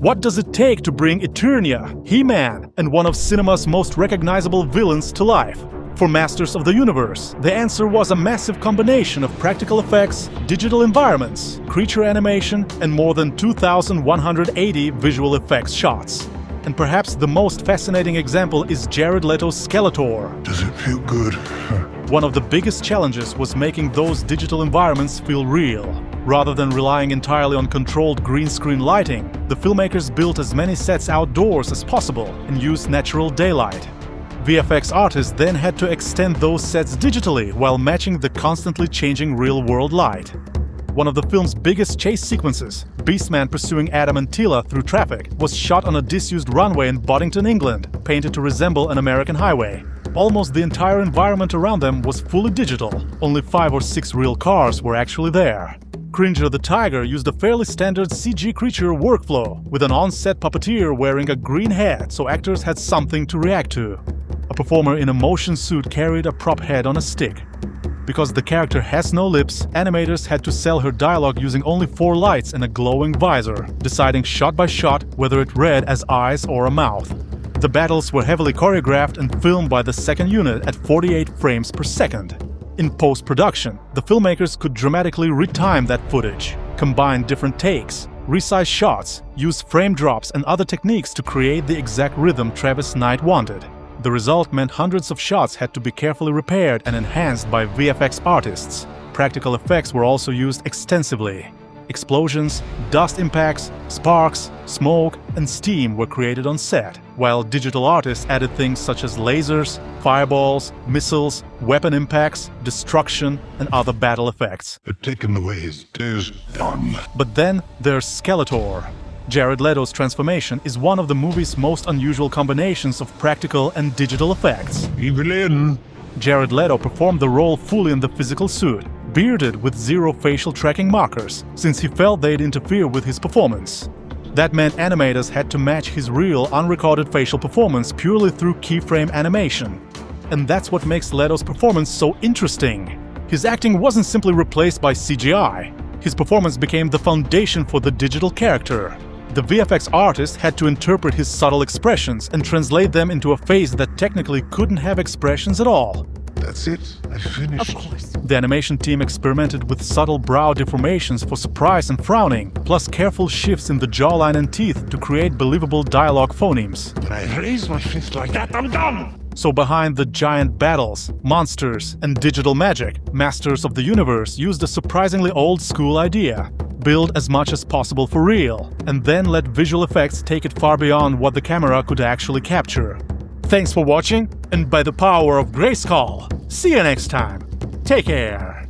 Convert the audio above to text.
What does it take to bring Eternia, He-Man, and one of cinema's most recognizable villains to life? For Masters of the Universe, the answer was a massive combination of practical effects, digital environments, creature animation, and more than 2,180 visual effects shots. And perhaps the most fascinating example is Jared Leto's Skeletor. Does it feel good? One of the biggest challenges was making those digital environments feel real. Rather than relying entirely on controlled green screen lighting, the filmmakers built as many sets outdoors as possible and used natural daylight. VFX artists then had to extend those sets digitally while matching the constantly changing real-world light. One of the film's biggest chase sequences, Beastman pursuing Adam and Tila through traffic, was shot on a disused runway in Boddington, England, painted to resemble an American highway. Almost the entire environment around them was fully digital. Only 5 or 6 real cars were actually there. Cringer the tiger used a fairly standard CG creature workflow, with an on-set puppeteer wearing a green hat so actors had something to react to. A performer in a motion suit carried a prop head on a stick. Because the character has no lips, animators had to sell her dialogue using only 4 lights and a glowing visor, deciding shot by shot whether it read as eyes or a mouth. The battles were heavily choreographed and filmed by the second unit at 48 frames per second. In post-production, the filmmakers could dramatically retime that footage, combine different takes, resize shots, use frame drops and other techniques to create the exact rhythm Travis Knight wanted. The result meant hundreds of shots had to be carefully repaired and enhanced by VFX artists. Practical effects were also used extensively. Explosions, dust impacts, sparks, smoke, and steam were created on set, while digital artists added things such as lasers, fireballs, missiles, weapon impacts, destruction, and other battle effects. They've taken away his days done. But then there's Skeletor. Jared Leto's transformation is one of the movie's most unusual combinations of practical and digital effects. Evelyn! Jared Leto performed the role fully in the physical suit, bearded with 0 facial tracking markers, since he felt they'd interfere with his performance. That meant animators had to match his real, unrecorded facial performance purely through keyframe animation. And that's what makes Leto's performance so interesting. His acting wasn't simply replaced by CGI. His performance became the foundation for the digital character. The VFX artist had to interpret his subtle expressions and translate them into a face that technically couldn't have expressions at all. That's it? I finished? Of course. The animation team experimented with subtle brow deformations for surprise and frowning, plus careful shifts in the jawline and teeth to create believable dialogue phonemes. When I raise my fist like that, I'm done! So behind the giant battles, monsters, and digital magic, Masters of the Universe used a surprisingly old-school idea. Build as much as possible for real, and then let visual effects take it far beyond what the camera could actually capture. Thanks for watching, and by the power of Grayskull, see you next time. Take care!